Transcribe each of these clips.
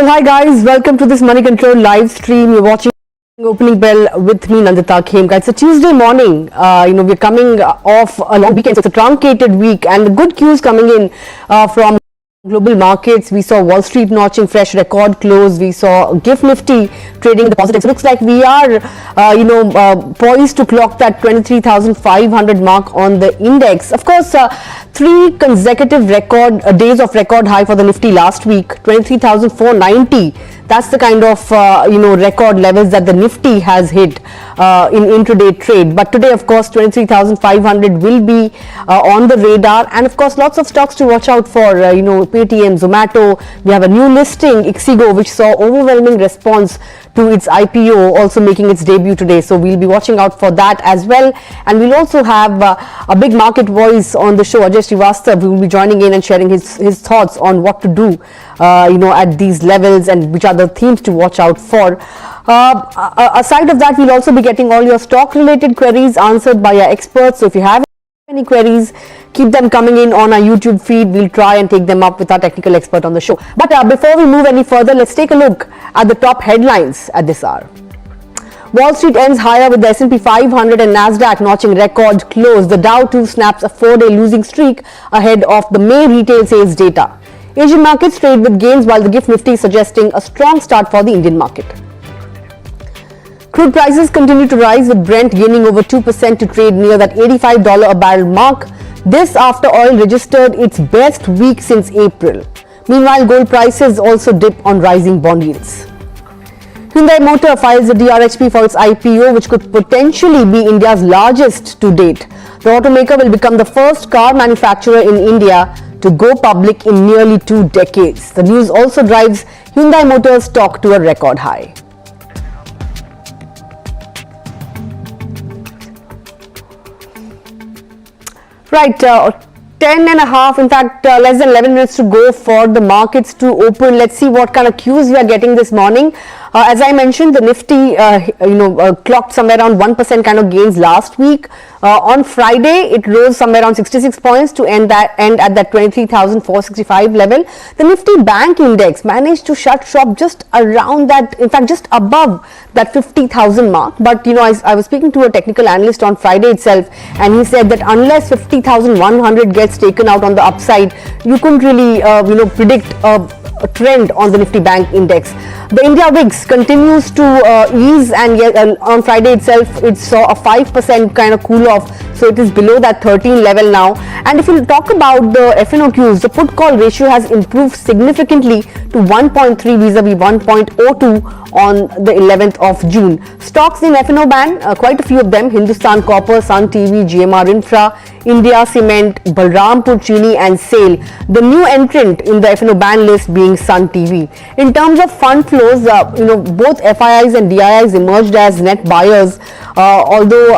Well, hi guys, welcome to this Moneycontrol live stream. You're watching Opening Bell with me, Nandita Khemka. It's a Tuesday morning. We're coming off a long weekend. So it's a truncated week, and the good cues coming in from global markets. We saw Wall Street notching fresh record close. We saw GIFT Nifty trading the positives. It looks like we are, poised to clock that 23,500 mark on the index. Of course, 3 consecutive days of record high for the Nifty last week, 23,490. That's the kind of record levels that the Nifty has hit in intraday trade. But today, of course, 23,500 will be on the radar, and of course, lots of stocks to watch out for. Paytm, Zomato. We have a new listing, Ixigo, which saw overwhelming response to its IPO, also making its debut today. So we'll be watching out for that as well. And we'll also have a big market voice on the show, Ajay Srivastava, who will be joining in and sharing his thoughts on what to do, at these levels and which are the themes to watch out for. Aside of that, we'll also be getting all your stock-related queries answered by our experts. So if you have any queries, keep them coming in on our YouTube feed. We'll try and take them up with our technical expert on the show. But before we move any further, let's take a look at the top headlines at this hour. Wall Street ends higher with the S&P 500 and Nasdaq notching record close. The Dow too snaps a 4-day losing streak ahead of the May retail sales data. Asian markets trade with gains while the GIFT Nifty suggesting a strong start for the Indian market. Crude prices continue to rise with Brent gaining over 2% to trade near that $85 a barrel mark. This after oil registered its best week since April. Meanwhile, gold prices also dip on rising bond yields. Hyundai Motor files a DRHP for its IPO, which could potentially be India's largest to date. The automaker will become the first car manufacturer in India to go public in nearly 2 decades. The news also drives Hyundai Motor's stock to a record high. Right, 10 and a half, in fact, less than 11 minutes to go for the markets to open. Let's see what kind of cues we are getting this morning. As I mentioned, the Nifty, clocked somewhere around 1% kind of gains last week. On Friday, it rose somewhere around 66 points to end at that 23,465 level. The Nifty Bank Index managed to shut shop just around that, in fact, just above that 50,000 mark. But, I was speaking to a technical analyst on Friday itself, and he said that unless 50,100 gets taken out on the upside, you couldn't really, predict a trend on the Nifty Bank Index. The INDIAVIX continues to ease, and yet, on Friday itself, it saw a 5% kind of cool off. So it is below that 13 level now. And if you talk about the FNOQs, the put call ratio has improved significantly to 1.3 vis-a-vis 1.02 on the 11th of June. Stocks in FNO ban, quite a few of them: Hindustan Copper, Sun TV, GMR Infra, India Cement, Balrampur Chini and SAIL. The new entrant in the FNO ban list being Sun TV. In terms of fund flows, both FIIs and DIIs emerged as net buyers. Although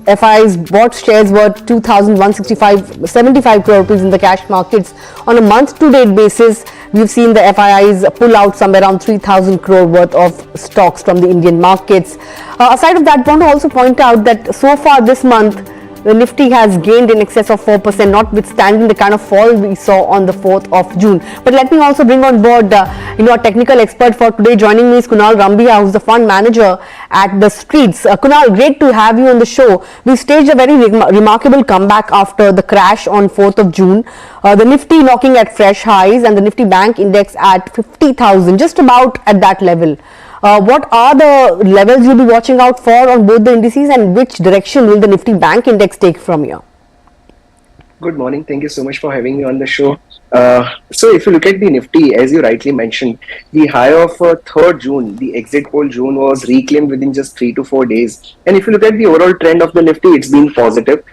FIIs bought shares worth 2,175 crore rupees in the cash markets on a month-to-date basis. We've seen the FIIs pull out somewhere around 3,000 crore worth of stocks from the Indian markets. Aside of that, I want to also point out that so far this month, the Nifty has gained in excess of 4%, notwithstanding the kind of fall we saw on the 4th of June. But let me also bring on board, our technical expert for today. Joining me is Kunal Rambhia, who's the fund manager at the Streets. Kunal, great to have you on the show. We staged a very remarkable comeback after the crash on 4th of June. The Nifty knocking at fresh highs and the Nifty Bank Index at 50,000, just about at that level. What are the levels you'll be watching out for on both the indices, and which direction will the Nifty Bank Index take from here? Good morning. Thank you so much for having me on the show. So if you look at the Nifty, as you rightly mentioned, the high of 3rd June, the exit poll June, was reclaimed within just 3 to 4 days. And if you look at the overall trend of the Nifty, it's been positive.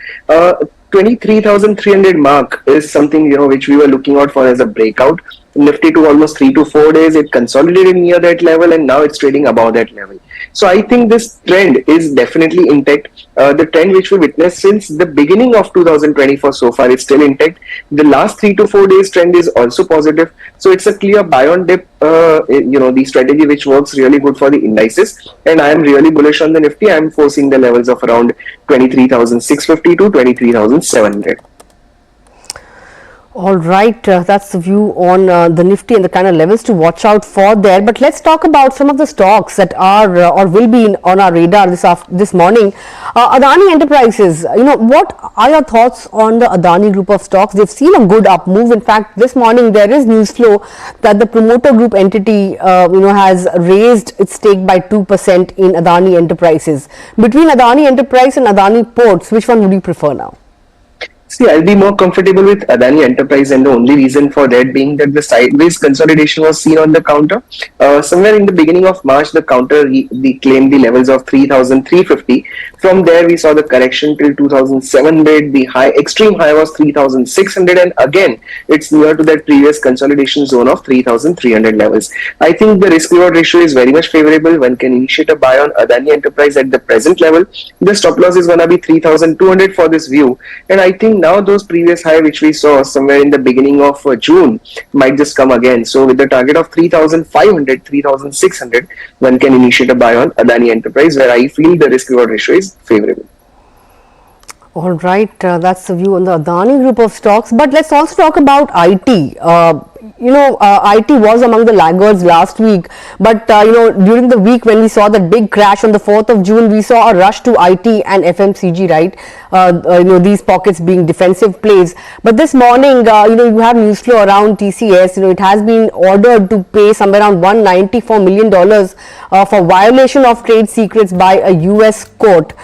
23,300 mark is something, which we were looking out for as a breakout. Nifty to almost 3 to 4 days, it consolidated near that level, and now it's trading above that level. So I think this trend is definitely intact. The trend which we witnessed since the beginning of 2024 so far is still intact. The last 3 to 4 days trend is also positive. So it's a clear buy on dip, the strategy which works really good for the indices. And I am really bullish on the Nifty. I am foreseeing the levels of around 23,650 to 23,700. All right, that's the view on the Nifty and the kind of levels to watch out for there. But let's talk about some of the stocks that are or will be on our radar this morning. Adani Enterprises, what are your thoughts on the Adani group of stocks? They've seen a good up move. In fact, this morning there is news flow that the promoter group entity, has raised its stake by 2% in Adani Enterprises. Between Adani Enterprise and Adani Ports, which one would you prefer now? See, I'll be more comfortable with Adani Enterprise, and the only reason for that being that the sideways consolidation was seen on the counter. Somewhere in the beginning of March, the counter claimed the levels of 3,350. From there, we saw the correction till 2,700. The extreme high was 3,600, and again, it's near to that previous consolidation zone of 3,300 levels. I think the risk-reward ratio is very much favorable. One can initiate a buy on Adani Enterprise at the present level. The stop loss is going to be 3,200 for this view, and I think now those previous high which we saw somewhere in the beginning of June might just come again. So with the target of 3,500, 3,600, one can initiate a buy on Adani Enterprise, where I feel the risk reward ratio is favorable. All right, that's the view on the Adani group of stocks. But let's also talk about IT. IT was among the laggards last week, but during the week when we saw that big crash on the 4th of June, we saw a rush to IT and FMCG, right? These pockets being defensive plays. But this morning, you have news flow around TCS. It has been ordered to pay somewhere around $194 million for violation of trade secrets by a US court.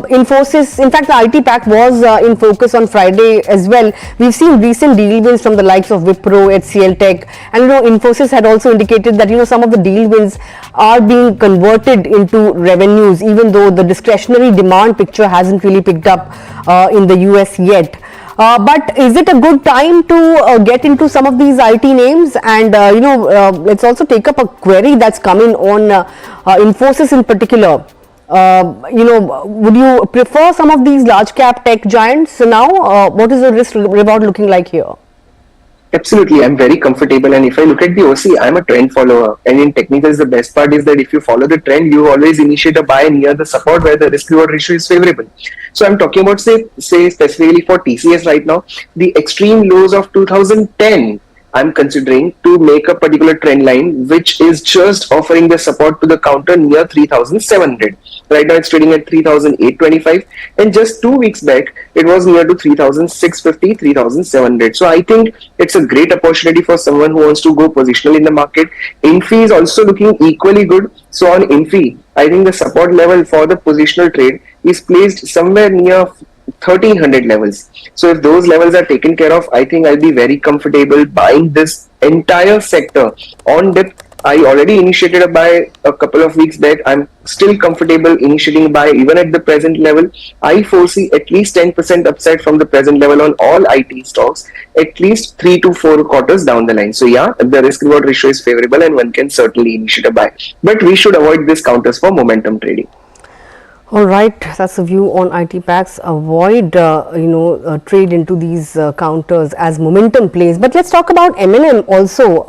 Infosys, in fact, the IT pack was in focus on Friday as well. We've seen recent deal wins from the likes of Wipro, HCL Tech, and Infosys had also indicated that some of the deal wins are being converted into revenues, even though the discretionary demand picture hasn't really picked up in the US yet. But is it a good time to get into some of these IT names? And let's also take up a query that's coming on Infosys in particular. Would you prefer some of these large cap tech giants now? What is the risk reward looking like here? Absolutely, I'm very comfortable, and if I look at the OC, I'm a trend follower, and in technicals the best part is that if you follow the trend, you always initiate a buy near the support where the risk reward ratio is favorable. So I'm talking about say specifically for TCS right now, the extreme lows of 2010 I'm considering to make a particular trend line which is just offering the support to the counter near 3,700. Right now it's trading at 3,825, and just 2 weeks back it was near to 3,650, 3,700. So I think it's a great opportunity for someone who wants to go positional in the market. Infi is also looking equally good. So on Infi, I think the support level for the positional trade is placed somewhere near 1,300 levels. So if those levels are taken care of, I think I'll be very comfortable buying this entire sector on dip. I already initiated a buy a couple of weeks back. I'm still comfortable initiating a buy even at the present level. I foresee at least 10% upside from the present level on all IT stocks, at least 3 to 4 quarters down the line. So yeah, the risk reward ratio is favorable and one can certainly initiate a buy. But we should avoid these counters for momentum trading. All right, that's the view on IT packs. Avoid, trade into these counters as momentum plays. But let's talk about M&M also,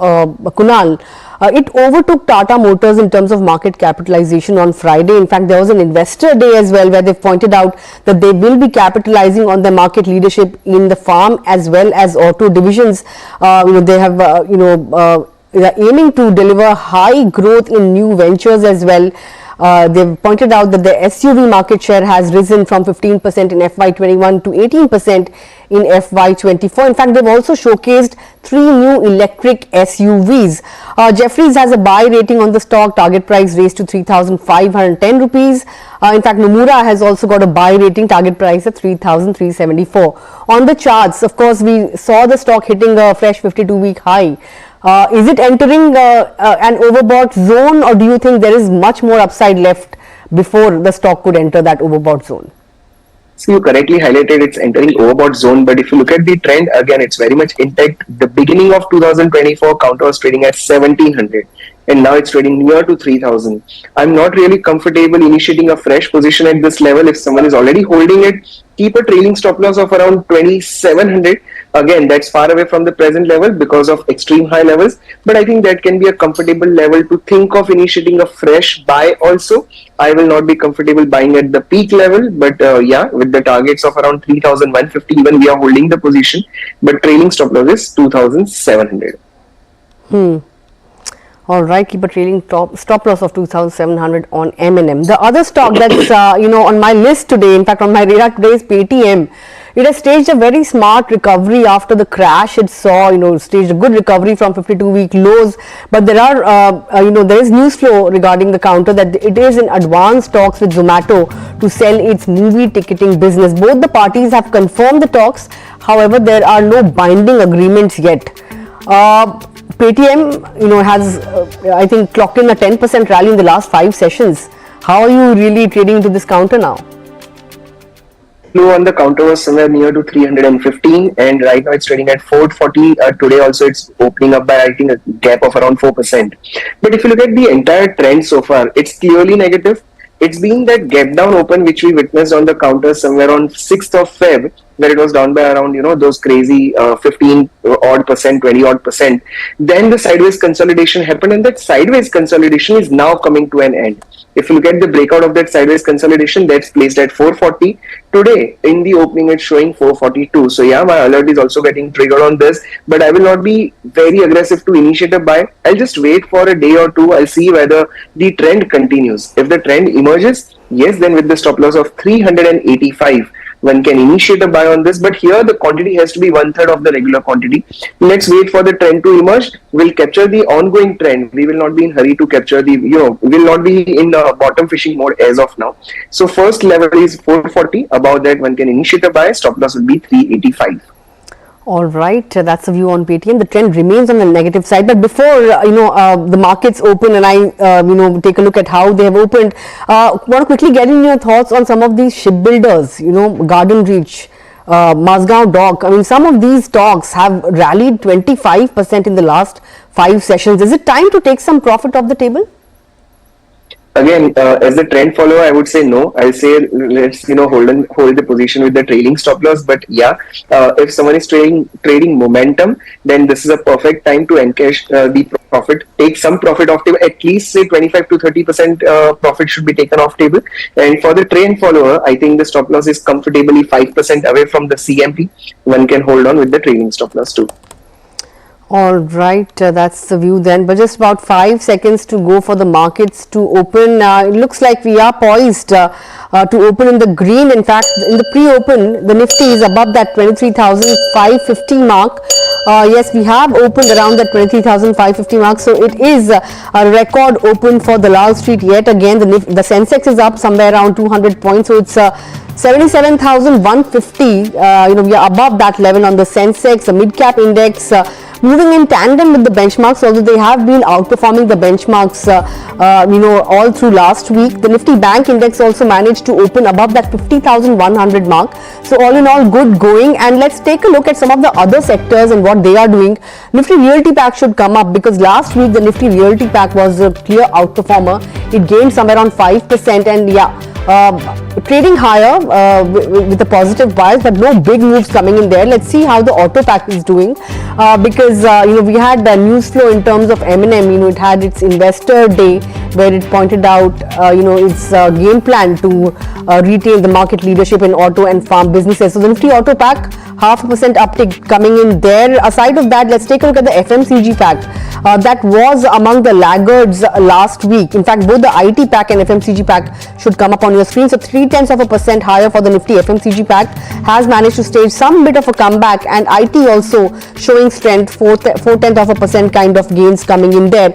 Kunal. It overtook Tata Motors in terms of market capitalization on Friday. In fact, there was an investor day as well where they pointed out that they will be capitalizing on their market leadership in the farm as well as auto divisions. They have, they are aiming to deliver high growth in new ventures as well. They've pointed out that the SUV market share has risen from 15% in FY21 to 18% in FY24. In fact, they've also showcased 3 new electric SUVs. Jefferies has a buy rating on the stock, target price raised to 3,510 rupees. In fact, Nomura has also got a buy rating, target price at 3,374. On the charts, of course, we saw the stock hitting a fresh 52-week high. Is it entering an overbought zone, or do you think there is much more upside left before the stock could enter that overbought zone? So you correctly highlighted it's entering overbought zone, but if you look at the trend, again, it's very much intact. The beginning of 2024 counter was trading at 1,700. and now it's trading near to 3000. I'm not really comfortable initiating a fresh position at this level. If someone is already holding it, keep a trailing stop loss of around 2700. Again, that's far away from the present level because of extreme high levels, but I think that can be a comfortable level to think of initiating a fresh buy also. I will not be comfortable buying at the peak level, but yeah, with the targets of around 3150, even we are holding the position, but trailing stop loss is 2700. All right, keep a trailing stop loss of 2,700 on M&M. The other stock that's on my list today, in fact on my radar today, is Paytm. It has staged a very smart recovery after the crash. It saw, staged a good recovery from 52-week lows. But there are, there is news flow regarding the counter that it is in advanced talks with Zomato to sell its movie ticketing business. Both the parties have confirmed the talks. However, there are no binding agreements yet. Paytm, has, I think, clocked in a 10% rally in the last 5 sessions. How are you really trading into this counter now? Low on the counter was somewhere near to 315, and right now it's trading at 440. Today also it's opening up by, I think, a gap of around 4%. But if you look at the entire trend so far, it's clearly negative. It's been that gap down open which we witnessed on the counter somewhere on 6th of Feb, where it was down by around, those crazy 15 odd percent, 20 odd percent. Then the sideways consolidation happened, and that sideways consolidation is now coming to an end. If you look at the breakout of that sideways consolidation, that's placed at 440. Today, in the opening, it's showing 442. So yeah, my alert is also getting triggered on this, but I will not be very aggressive to initiate a buy. I'll just wait for a day or two. I'll see whether the trend continues. If the trend emerges, yes, then with the stop loss of 385, one can initiate a buy on this, but here the quantity has to be 1/3 of the regular quantity. Let's wait for the trend to emerge. We'll capture the ongoing trend. We will not be in hurry to capture the, we will not be in bottom fishing mode as of now. So first level is 440. Above that, one can initiate a buy. Stop loss will be 385. All right, that's the view on Paytm. The trend remains on the negative side, but before the markets open and I take a look at how they have opened, want to quickly get in your thoughts on some of these shipbuilders. Garden Reach, Mazgaon Dock. I mean, some of these stocks have rallied 25% in the last 5 sessions. Is it time to take some profit off the table? Again, as a trend follower, I would say no. I'll say let's hold the position with the trailing stop loss. But yeah, if someone is trading momentum, then this is a perfect time to encash the profit. Take some profit off table. At least say 25 to 30% profit should be taken off table. And for the trend follower, I think the stop loss is comfortably 5% away from the CMP. One can hold on with the trailing stop loss too. All right, that's the view then, but just about 5 seconds to go for the markets to open. It looks like we are poised to open in the green. In fact, in the pre-open, the Nifty is above that 23,550 mark. Yes, we have opened around that 23,550 mark, so it is a record open for the Lal Street yet again. The Sensex is up somewhere around 200 points, so it's 77,150. We are above that level on the Sensex, the mid-cap index. Moving in tandem with the benchmarks, although they have been outperforming the benchmarks, all through last week. The Nifty Bank Index also managed to open above that 50,100 mark. So all in all, good going. And let's take a look at some of the other sectors and what they are doing. Nifty Realty Pack should come up because last week the Nifty Realty Pack was a clear outperformer. It gained somewhere around 5%, and yeah, trading higher with a positive bias, but no big moves coming in there. Let's see how the auto pack is doing because we had the news flow in terms of M&M. It had its investor day where it pointed out its game plan to retain the market leadership in auto and farm businesses. So the Nifty auto pack, 0.5% uptick coming in there. Aside of that, let's take a look at the FMCG pack. That was among the laggards last week. In fact, both the IT pack and FMCG pack should come up on your screen. So 0.3% higher for the Nifty FMCG pack has managed to stage some bit of a comeback, and IT also showing strength, 0.4% kind of gains coming in there.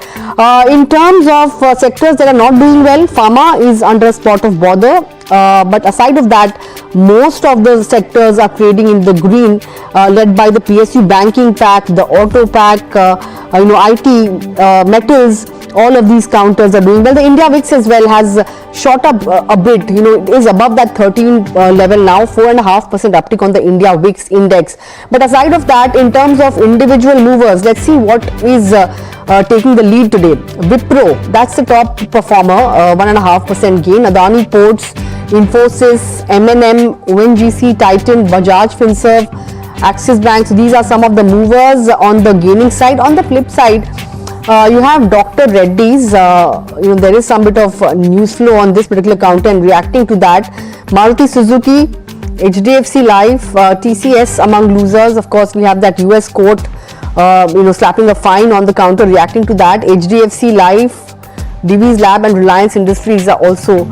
In terms of sectors that are not doing well, pharma is under a spot of bother. But aside of that, most of the sectors are trading in the green, led by the PSU banking pack, the auto pack, IT, metals. All of these counters are doing well. The INDIAVIX as well has shot up a bit. It is above that 13 level now, 4.5% uptick on the INDIAVIX index. But aside of that, in terms of individual movers, let's see what is taking the lead today. Wipro, that's the top performer, 1.5% gain. Adani Ports, Infosys, M&M, ONGC, Titan, Bajaj Finserv, Axis Bank. So these are some of the movers on the gaining side. On the flip side, you have Dr. Reddy's. There is some bit of news flow on this particular counter, and reacting to that, Maruti Suzuki, HDFC Life, TCS among losers. Of course, we have that US court, slapping a fine on the counter. Reacting to that, HDFC Life, Divi's Lab and Reliance Industries are also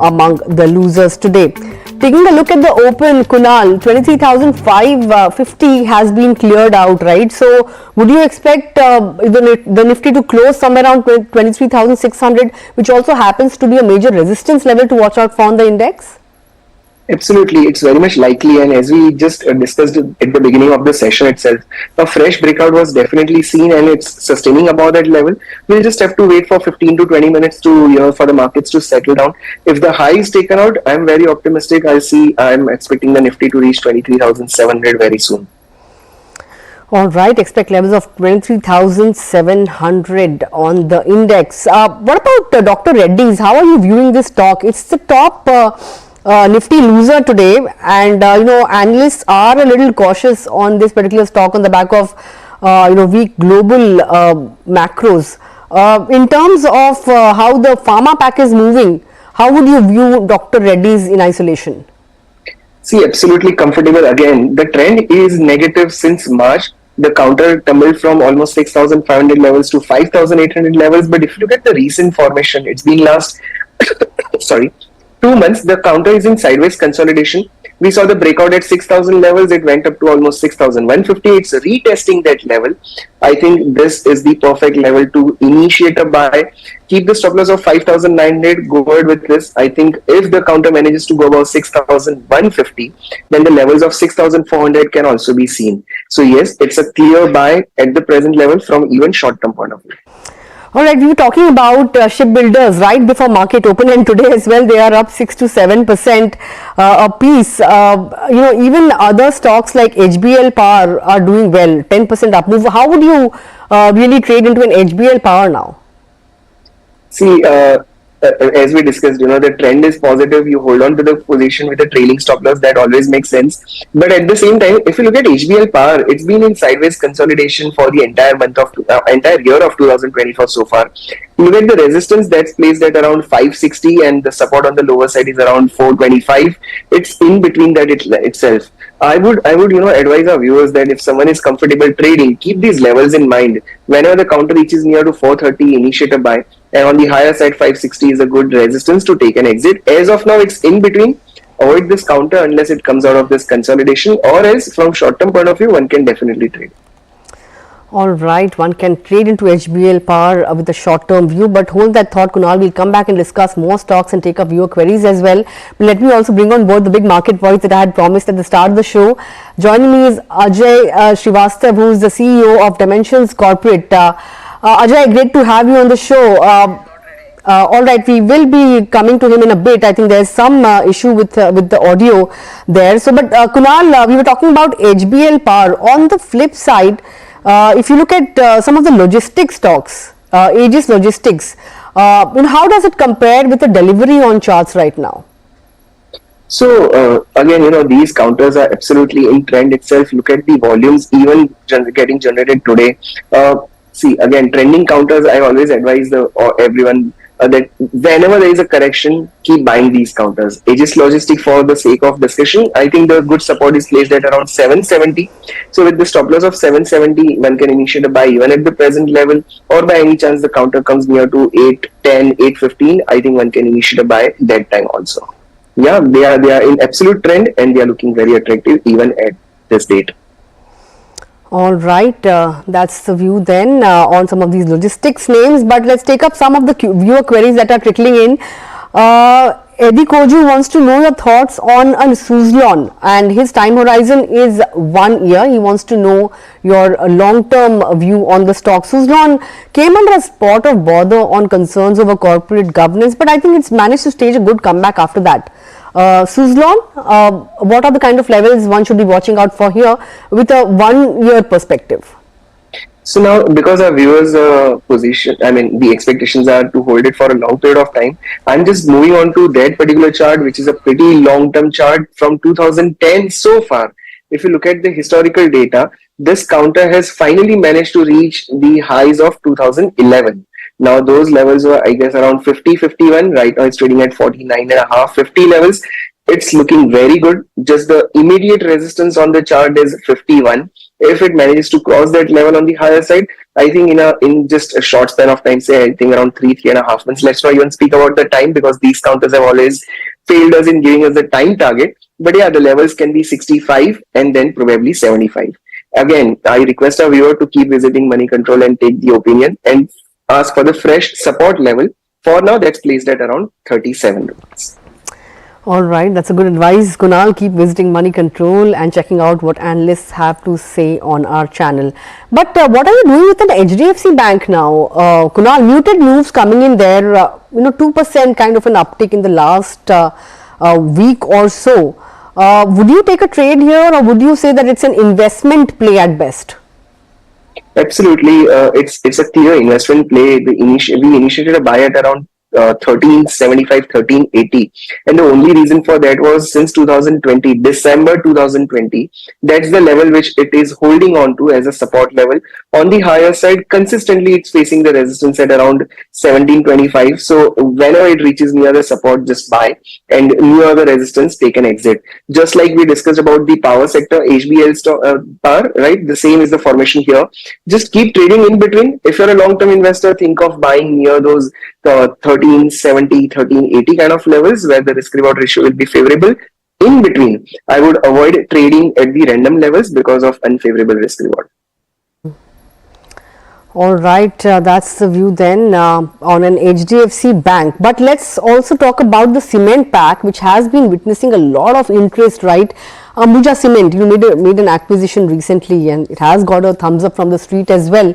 among the losers today. Taking a look at the open, Kunal, 23,550 has been cleared out, right? So, would you expect the Nifty to close somewhere around 23,600, which also happens to be a major resistance level to watch out for on the index? Absolutely, it's very much likely, and as we just discussed at the beginning of the session itself, a fresh breakout was definitely seen, and it's sustaining above that level. We'll just have to wait for 15 to 20 minutes to for the markets to settle down. If the high is taken out, I'm very optimistic. I'm expecting the Nifty to reach 23,700 very soon. All right, expect levels of 23,700 on the index. What about Dr. Reddy's? How are you viewing this stock? It's the top Nifty loser today, and analysts are a little cautious on this particular stock on the back of weak global macros. In terms of how the pharma pack is moving, how would you view Dr. Reddy's in isolation? See, absolutely comfortable again. The trend is negative since March. The counter tumbled from almost 6,500 levels to 5,800 levels. But if you look at the recent formation, it's been last 2 months, the counter is in sideways consolidation. We saw the breakout at 6,000 levels. It went up to almost 6,150. It's retesting that level. I think this is the perfect level to initiate a buy. Keep the stop loss of 5,900. Go ahead with this. I think if the counter manages to go above 6,150, then the levels of 6,400 can also be seen. So yes, it's a clear buy at the present level from even short-term point of view. All right, we were talking about shipbuilders right before market open, and today as well they are up 6 to 7% a piece. Even other stocks like HBL Power are doing well, 10% up move. How would you really trade into an HBL Power now? See, as we discussed, the trend is positive. You hold on to the position with a trailing stop loss. That always makes sense. But at the same time, if you look at HBL Power, it's been in sideways consolidation for the entire year of 2024 so far. You look at the resistance that's placed at around 560, and the support on the lower side is around 425. It's in between that itself. I would advise our viewers that if someone is comfortable trading, keep these levels in mind. Whenever the counter reaches near to 430, initiate a buy. And on the higher side, 560 is a good resistance to take an exit. As of now, it's in between. Avoid this counter unless it comes out of this consolidation, or else from short-term point of view, one can definitely trade. All right, one can trade into HBL Power with a short-term view, but hold that thought, Kunal. We'll come back and discuss more stocks and take up viewer queries as well. But let me also bring on board the big market voice that I had promised at the start of the show. Joining me is Ajay Srivastava, who is the CEO of Dimensions Corporate. Ajay, great to have you on the show. All right, we will be coming to him in a bit. I think there's some issue with the audio there. So, but Kunal, we were talking about HBL Power. On the flip side, if you look at some of the logistics stocks, Aegis Logistics, how does it compare with the delivery on charts right now? So again, these counters are absolutely in trend itself. Look at the volumes even getting generated today. See, again, trending counters, I always advise everyone that whenever there is a correction, keep buying these counters. Aegis Logistics, for the sake of discussion, I think the good support is placed at around 770. So with the stop loss of 770, one can initiate a buy even at the present level, or by any chance the counter comes near to 810, 815, I think one can initiate a buy that time also. Yeah, they are in absolute trend, and they are looking very attractive even at this date. All right, that's the view then on some of these logistics names, but let's take up some of the viewer queries that are trickling in. Eddie Koju wants to know your thoughts on Suzlon, and his time horizon is 1 year. He wants to know your long-term view on the stock. Suzlon came under a spot of bother on concerns over corporate governance, but I think it's managed to stage a good comeback after that. Suzlon, what are the kind of levels one should be watching out for here with a 1 year perspective? So now, because our viewers' the expectations are to hold it for a long period of time. I'm just moving on to that particular chart, which is a pretty long-term chart from 2010 so far. If you look at the historical data, this counter has finally managed to reach the highs of 2011. Now, those levels were, I guess, around 50, 51. Right now, it's trading at 49.5, 50 levels. It's looking very good. Just the immediate resistance on the chart is 51. If it manages to cross that level on the higher side, I think in just a short span of time, say I think around 3.5 months. Let's not even speak about the time, because these counters have always failed us in giving us the time target. But yeah, the levels can be 65 and then probably 75. Again, I request our viewer to keep visiting Moneycontrol and take the opinion and ask for the fresh support level. For now, that's placed at around 37 rupees. All right, that's a good advice, Kunal. Keep visiting Moneycontrol and checking out what analysts have to say on our channel. But what are you doing with an HDFC Bank now? Kunal, muted moves coming in there, 2% kind of an uptick in the last week or so. Would you take a trade here, or would you say that it's an investment play at best? Absolutely, it's a clear investment play. We initiated a buy at around 1375, 1380, and the only reason for that was since 2020, December 2020, that's the level which it is holding on to as a support level. On the higher side, consistently it's facing the resistance at around 1725. So whenever it reaches near the support, just buy, and near the resistance, take an exit. Just like we discussed about the power sector, HBL power, right? The same is the formation here. Just keep trading in between. If you're a long-term investor, think of buying near those 1370, 1380 kind of levels where the risk reward ratio will be favorable. In between, I would avoid trading at the random levels because of unfavorable risk reward. All right, that's the view then on an HDFC Bank. But let's also talk about the cement pack, which has been witnessing a lot of interest, right? Ambuja Cement, you made an acquisition recently, and it has got a thumbs up from the street as well.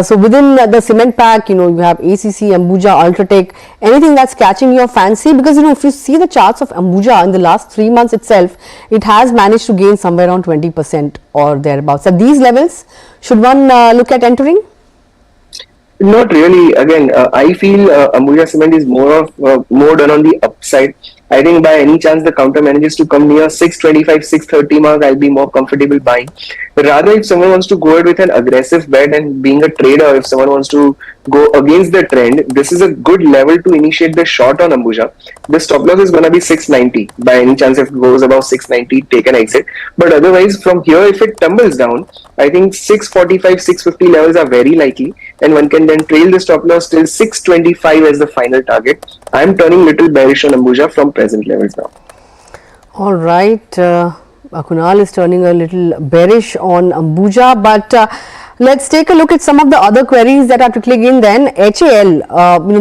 So within the cement pack, you have ACC, Ambuja, Ultratech, anything that's catching your fancy? Because if you see the charts of Ambuja in the last 3 months itself, it has managed to gain somewhere around 20% or thereabouts. At these levels, should one look at entering? Not really. Again, I feel Ambuja Cement is more done on the upside. I think by any chance the counter manages to come near 625, 630 mark, I'll be more comfortable buying. Rather, if someone wants to go ahead with an aggressive bet, and being a trader, if someone wants to go against the trend, this is a good level to initiate the short on Ambuja. The stop loss is going to be 690. By any chance, if it goes above 690, take an exit. But otherwise, from here, if it tumbles down, I think 645, 650 levels are very likely, and one can then trail the stop loss till 625 as the final target. I'm turning little bearish on Ambuja from present levels now. All right, Kunal is turning a little bearish on Ambuja, but let's take a look at some of the other queries that are trickling in then. HAL,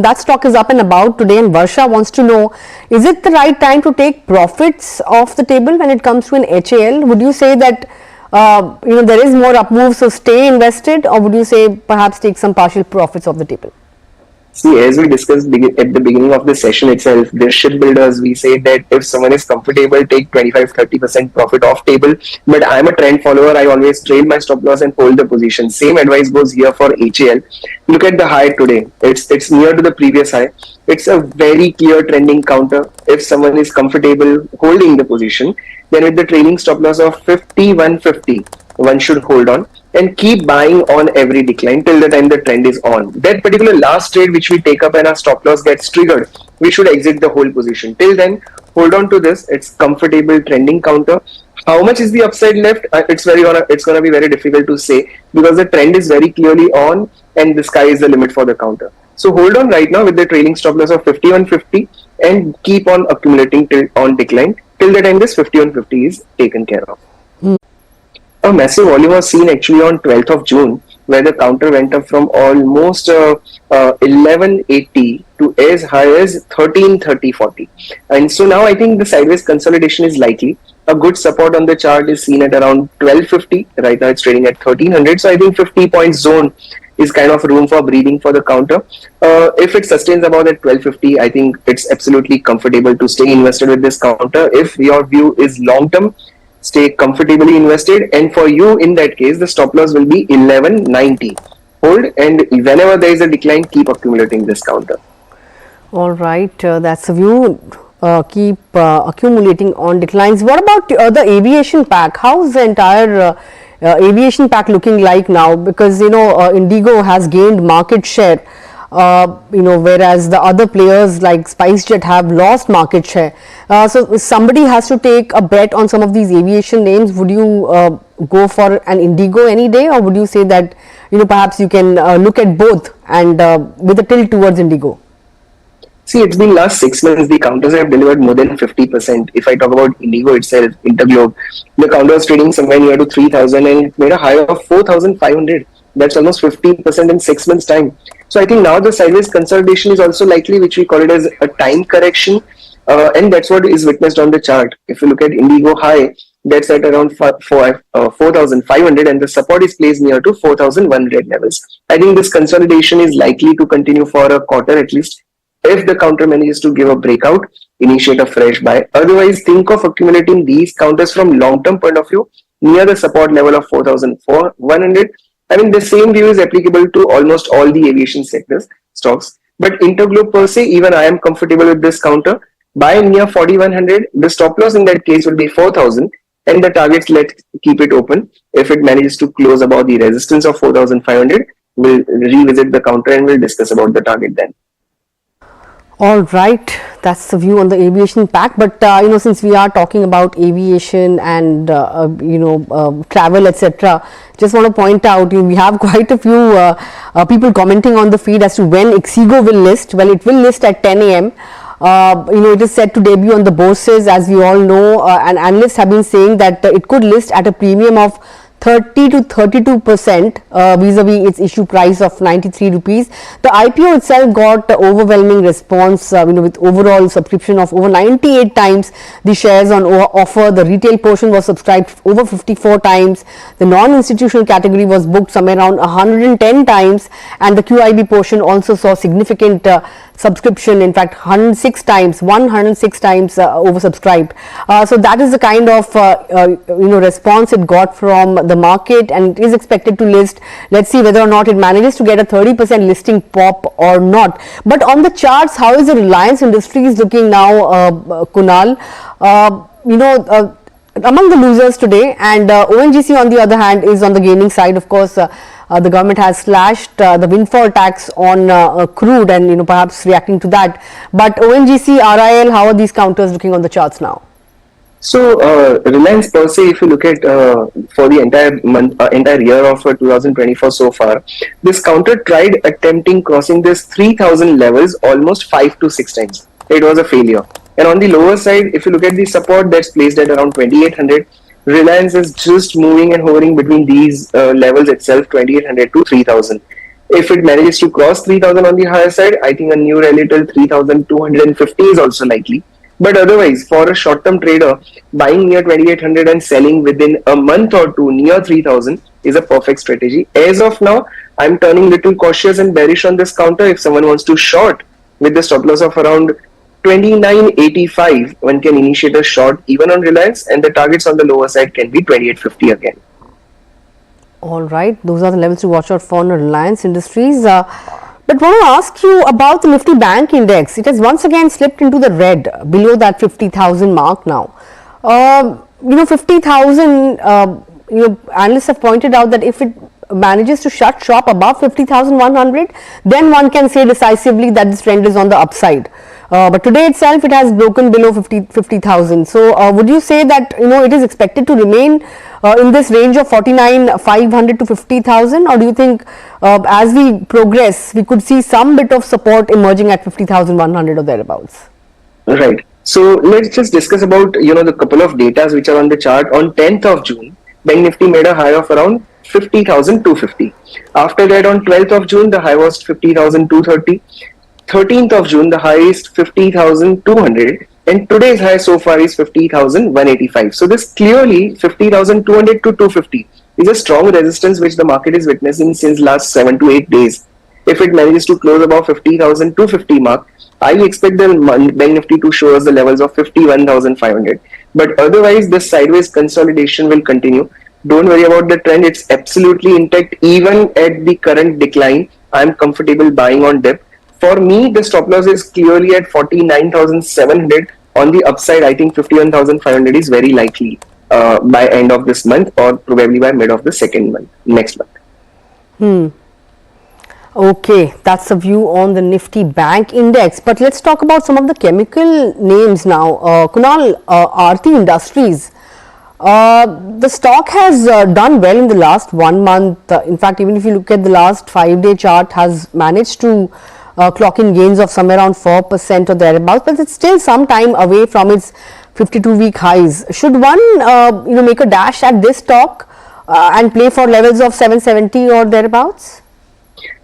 that stock is up and about today, and Varsha wants to know, is it the right time to take profits off the table when it comes to an HAL? Would you say that there is more up move, so stay invested, or would you say perhaps take some partial profits off the table? See, as we discussed at the beginning of the session itself, the shipbuilders, we say that if someone is comfortable, take 25-30% profit off table. But I'm a trend follower. I always trail my stop loss and hold the position. Same advice goes here for HAL. Look at the high today. It's near to the previous high. It's a very clear trending counter. If someone is comfortable holding the position, then with the trailing stop loss of 5150, one should hold on and keep buying on every decline till the time the trend is on. That particular last trade which we take up and our stop loss gets triggered, we should exit the whole position. Till then, hold on to this. It's comfortable trending counter. How much is the upside left? It's gonna be very difficult to say, because the trend is very clearly on and the sky is the limit for the counter. So hold on right now with the trailing stop loss of 5150 and keep on accumulating till on decline till the time this 5150 is taken care of. A massive volume was seen actually on 12th of June, where the counter went up from almost 1180 to as high as 1330.40. And so now I think the sideways consolidation is likely. A good support on the chart is seen at around 1250. Right now it's trading at 1300. So I think 50 point zone is kind of room for breathing for the counter. If it sustains about that 1250, I think it's absolutely comfortable to stay invested with this counter. If your view is long term, stay comfortably invested. And for you, in that case, the stop loss will be 1190. Hold, and whenever there is a decline, keep accumulating this counter. All right, that's a view. Keep accumulating on declines. What about the aviation pack? How's the entire aviation pack looking like now? Because Indigo has gained market share, whereas the other players like SpiceJet have lost market share. So if somebody has to take a bet on some of these aviation names, would you go for an Indigo any day, or would you say that perhaps you can look at both and with a tilt towards Indigo? See, it's been last 6 months, the counters have delivered more than 50%. If I talk about Indigo itself, Interglobe, the counter was trading somewhere near to 3,000 and it made a high of 4,500. That's almost 15% in 6 months' time. So I think now the sideways consolidation is also likely, which we call it as a time correction. And that's what is witnessed on the chart. If you look at Indigo high, that's at around 4,500 and the support is placed near to 4,100 levels. I think this consolidation is likely to continue for a quarter at least. If the counter manages to give a breakout, initiate a fresh buy. Otherwise, think of accumulating these counters from long-term point of view near the support level of 4,100. I mean, the same view is applicable to almost all the aviation sectors stocks. But Interglobe per se, even I am comfortable with this counter. Buy near 4,100. The stop loss in that case will be 4,000, and the targets, let's keep it open. If it manages to close above the resistance of 4,500, we'll revisit the counter and we'll discuss about the target then. All right, that's the view on the aviation pack. But since we are talking about aviation and travel, etc., just want to point out we have quite a few people commenting on the feed as to when Ixigo will list. Well, it will list at 10 a.m. It is set to debut on the bourses, as we all know, and analysts have been saying that it could list at a premium of 30 to 32% vis-a-vis its issue price of 93 rupees. The IPO itself got overwhelming response, with overall subscription of over 98 times the shares on offer. The retail portion was subscribed over 54 times. The non-institutional category was booked somewhere around 110 times, and the QIB portion also saw significant subscription, in fact 106 times oversubscribed. So that is the kind of response it got from the market, and it is expected to list. Let's see whether or not it manages to get a 30% listing pop or not. But on the charts, how is the Reliance Industries looking now, Kunal? Among the losers today, and ONGC on the other hand is on the gaining side. Of course, the government has slashed the windfall tax on crude, and perhaps reacting to that. But ONGC, RIL, how are these counters looking on the charts now? So Reliance per se, if you look at for the entire year of 2024 so far, this counter tried attempting crossing this 3,000 levels almost 5 to 6 times. It was a failure. And on the lower side, if you look at the support that's placed at around 2,800, Reliance is just moving and hovering between these levels itself, 2,800 to 3,000. If it manages to cross 3,000 on the higher side, I think a new rally till 3,250 is also likely. But otherwise, for a short-term trader, buying near 2,800 and selling within a month or two near 3,000 is a perfect strategy. As of now, I'm turning little cautious and bearish on this counter. If someone wants to short with the stop loss of around 29.85, one can initiate a short even on Reliance, and the targets on the lower side can be 28.50 again. All right, those are the levels to watch out for on Reliance Industries. But want to ask you about the Nifty Bank Index. It has once again slipped into the red, below that 50,000 mark now. 50,000, analysts have pointed out that if it manages to shut shop above 50,100, then one can say decisively that this trend is on the upside. But today itself it has broken below 50,000. So would you say that it is expected to remain in this range of 49,500 to 50,000, or do you think as we progress we could see some bit of support emerging at 50,100 or thereabouts? Right. So let's just discuss about the couple of datas which are on the chart. On 10th of June, Bank Nifty made a high of around 50,250. After that, on 12th of June, the high was 50,230. 13th of June, the high is 50,200, and today's high so far is 50,185. So this clearly 50,200 to 250 is a strong resistance which the market is witnessing since last 7 to 8 days. If it manages to close above 50,250 mark, I expect the Bank Nifty to show us the levels of 51,500. But otherwise, this sideways consolidation will continue. Don't worry about the trend; it's absolutely intact. Even at the current decline, I'm comfortable buying on dip. For me, the stop loss is clearly at 49,700. On the upside, I think 51,500 is very likely by end of this month, or probably by mid of the second month, next month. Okay, that's a view on the Nifty Bank Index. But let's talk about some of the chemical names now. Kunal, Aarti Industries. The stock has done well in the last 1 month. In fact, even if you look at the last 5-day chart, has managed to clock in gains of somewhere around 4% or thereabouts, but it's still some time away from its 52-week highs. Should one, make a dash at this stock and play for levels of 770 or thereabouts?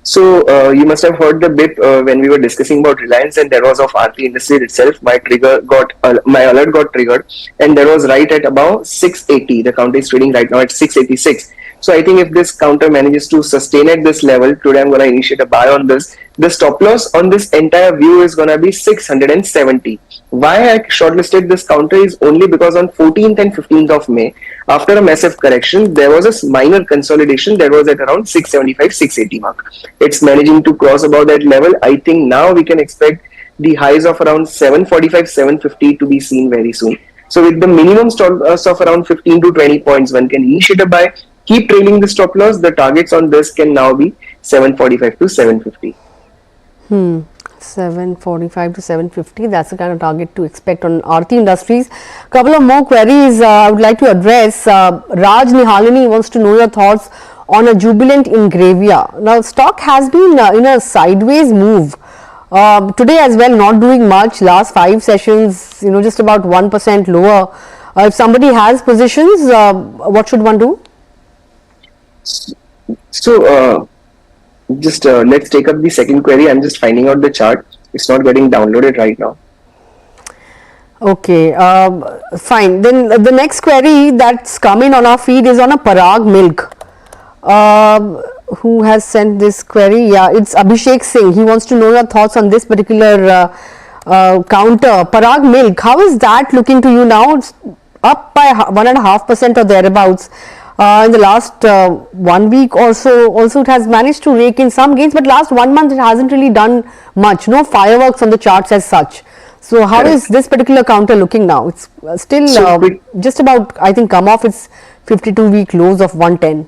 So you must have heard the bit when we were discussing about Reliance, and there was of Aarti Industries itself. My alert got triggered, and there was right at about 680. The counter is trading right now at 686. So I think if this counter manages to sustain at this level, today I'm going to initiate a buy on this. The stop loss on this entire view is going to be 670. Why I shortlisted this counter is only because on 14th and 15th of May, after a massive correction, there was a minor consolidation that was at around 675, 680 mark. It's managing to cross above that level. I think now we can expect the highs of around 745, 750 to be seen very soon. So with the minimum stop loss of around 15 to 20 points, one can initiate a buy. Keep trailing the stop loss. The targets on this can now be 745 to 750. 745 to 750. That's the kind of target to expect on Aarti Industries. Couple of more queries I would like to address. Raj Nihalini wants to know your thoughts on a Jubilant Ingravia. Now, stock has been in a sideways move. Today as well, not doing much. Last 5 sessions, just about 1% lower. If somebody has positions, what should one do? So let's take up the second query. I'm just finding out the chart. It's not getting downloaded right now. Okay, fine. Then the next query that's coming on our feed is on a Parag Milk. Who has sent this query? Yeah, it's Abhishek Singh. He wants to know your thoughts on this particular counter. Parag Milk, how is that looking to you now? It's up by 1.5% or thereabouts. In the last 1 week or so, also it has managed to rake in some gains, but last 1 month it hasn't really done much. No fireworks on the charts as such. So how is this particular counter looking now? It's still just about, I think, come off its 52-week lows of 110.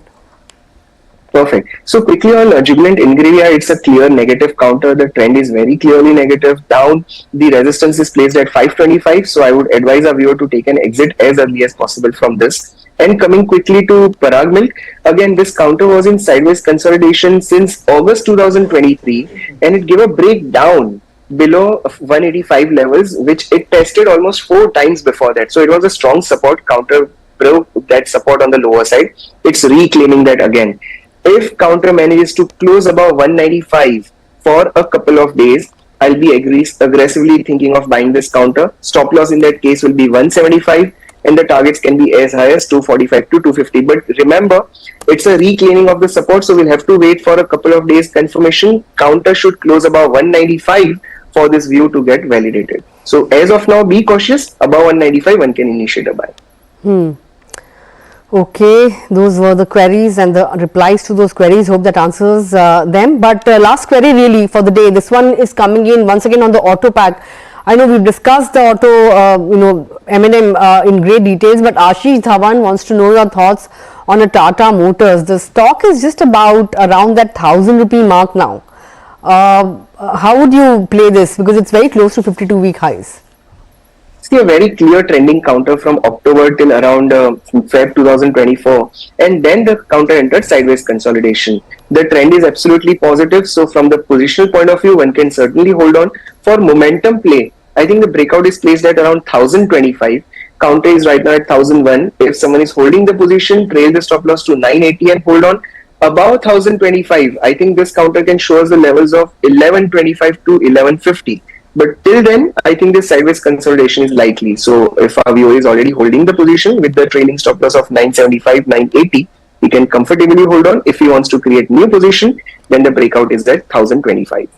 Perfect. So quickly on Jubilant Ingravia, it's a clear negative counter. The trend is very clearly negative. Down, the resistance is placed at 525. So I would advise our viewer to take an exit as early as possible from this. And coming quickly to Parag Milk, again, this counter was in sideways consolidation since August 2023, and it gave a breakdown below 185 levels, which it tested almost 4 times before that. So it was a strong support. Counter broke that support on the lower side. It's reclaiming that again. If counter manages to close above 195 for a couple of days, I'll be aggressively thinking of buying this counter. Stop loss in that case will be 175, and the targets can be as high as 245 to 250. But remember, it's a reclaiming of the support, so we'll have to wait for a couple of days confirmation. Counter should close above 195 for this view to get validated. So as of now, be cautious. Above 195, one can initiate a buy. Okay, those were the queries and the replies to those queries. Hope that answers them. But last query really for the day. This one is coming in once again on the auto pack. I know we've discussed the auto, M&M in great details, but Ashish Dhawan wants to know your thoughts on a Tata Motors. The stock is just about around that 1,000 rupee mark now. How would you play this? Because it's very close to 52-week highs. See a very clear trending counter from October till around Feb 2024, and then the counter entered sideways consolidation. The trend is absolutely positive, so from the positional point of view, one can certainly hold on. For momentum play, I think the breakout is placed at around 1025. counter is right now at 1001. If someone is holding the position, trail the stop loss to 980 and hold on. Above 1025, I think this counter can show us the levels of 1125 to 1150. But till then, I think this sideways consolidation is likely. So if our viewer is already holding the position with the trailing stop loss of 975, 980, he can comfortably hold on. If he wants to create new position, then the breakout is at 1025.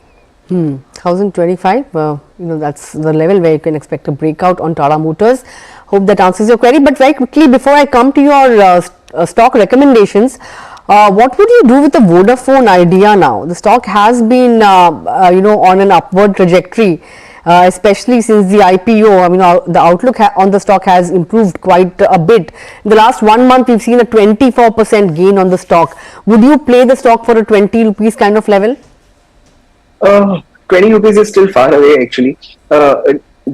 1025, that's the level where you can expect a breakout on Tata Motors. Hope that answers your query. But very quickly, before I come to your stock recommendations, what would you do with the Vodafone Idea now? The stock has been, on an upward trajectory, especially since the IPO. The outlook on the stock has improved quite a bit. In the last 1 month, we've seen a 24% gain on the stock. Would you play the stock for a 20 rupees kind of level? 20 rupees is still far away actually.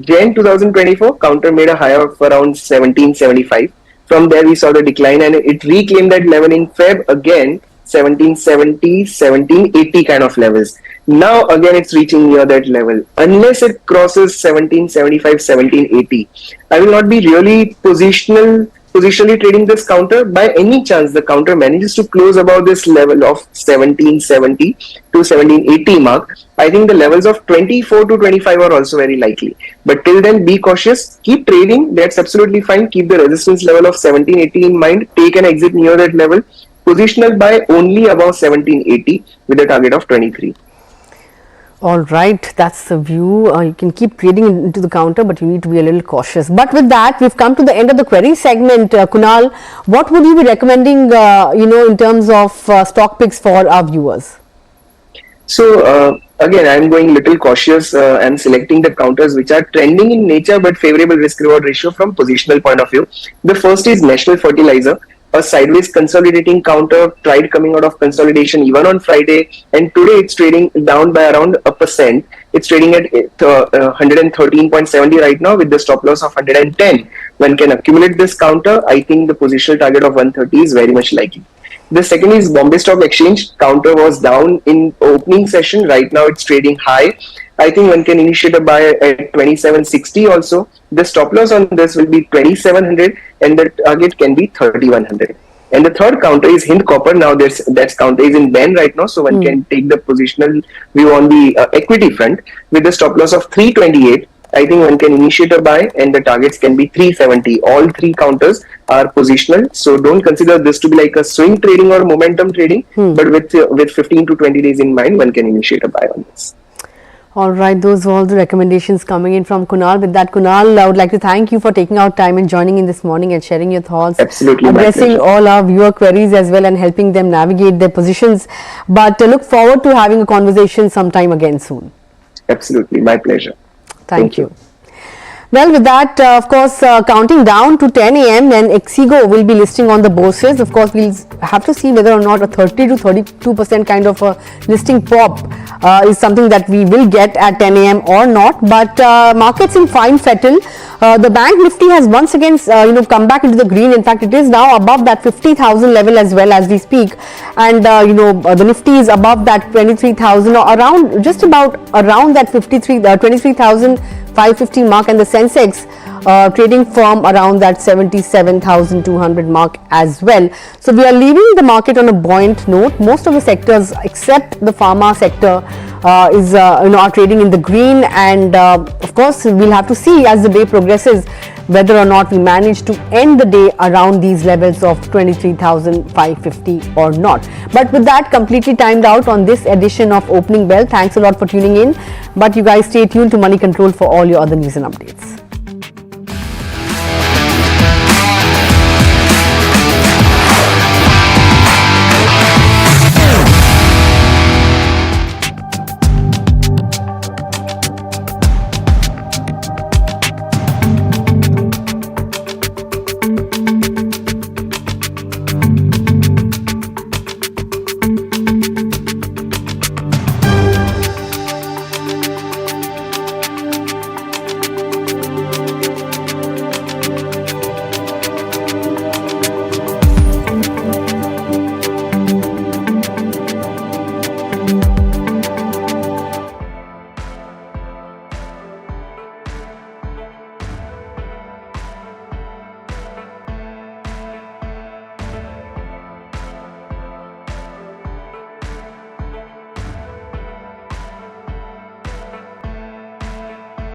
Jan 2024, counter made a high of around 1775. From there we saw the decline and it reclaimed that level in Feb again, 1770, 1780 kind of levels. Now again it's reaching near that level. Unless it crosses 1775, 1780, I will not be really positionally trading this counter. By any chance the counter manages to close above this level of 1770 to 1780 mark, I think the levels of 24 to 25 are also very likely. But till then, be cautious, keep trading, that's absolutely fine. Keep the resistance level of 1780 in mind, take an exit near that level, positional buy only above 1780 with a target of 23. All right, that's the view. You can keep trading into the counter, but you need to be a little cautious. But with that, we've come to the end of the query segment. Kunal, what would you be recommending, in terms of stock picks for our viewers? So again, I'm going little cautious and selecting the counters which are trending in nature but favorable risk reward ratio from positional point of view. The first is National Fertilizer, a sideways consolidating counter, tried coming out of consolidation even on Friday, and today it's trading down by around 1%. It's trading at 113.70 right now with the stop loss of 110. One can accumulate this counter. I think the positional target of 130 is very much likely. The second is Bombay Stock Exchange. Counter was down in opening session. Right now it's trading high. I think one can initiate a buy at 2760 also. The stop loss on this will be 2700 and the target can be 3100. And the third counter is Hind Copper. Now that counter is in ban right now, so one can take the positional view on the equity front with the stop loss of 328. I think one can initiate a buy and the targets can be 370. All three counters are positional, so don't consider this to be like a swing trading or momentum trading, but with 15 to 20 days in mind, one can initiate a buy on this. All right, those are all the recommendations coming in from Kunal. With that, Kunal, I would like to thank you for taking out time and joining in this morning and sharing your thoughts. Absolutely. Addressing all our viewer queries as well and helping them navigate their positions. But look forward to having a conversation sometime again soon. Absolutely, my pleasure. Thank you. Well, with that, of course, counting down to 10 a.m. when Ixigo will be listing on the bourses. Of course, we'll have to see whether or not a 30 to 32% kind of a listing pop is something that we will get at 10 a.m. or not. But markets in fine fettle. The bank Nifty has once again, come back into the green. In fact, it is now above that 50,000 level as well as we speak. And, the Nifty is above that 23,000 or around, just about around that 23,550 mark, and the Sensex trading firm around that 77,200 mark as well. So we are leaving the market on a buoyant note. Most of the sectors except the pharma sector are trading in the green, and of course we'll have to see as the day progresses whether or not we manage to end the day around these levels of 23,550 or not. But with that, completely timed out on this edition of Opening Bell. Thanks a lot for tuning in, but you guys stay tuned to Money Control for all your other news and updates.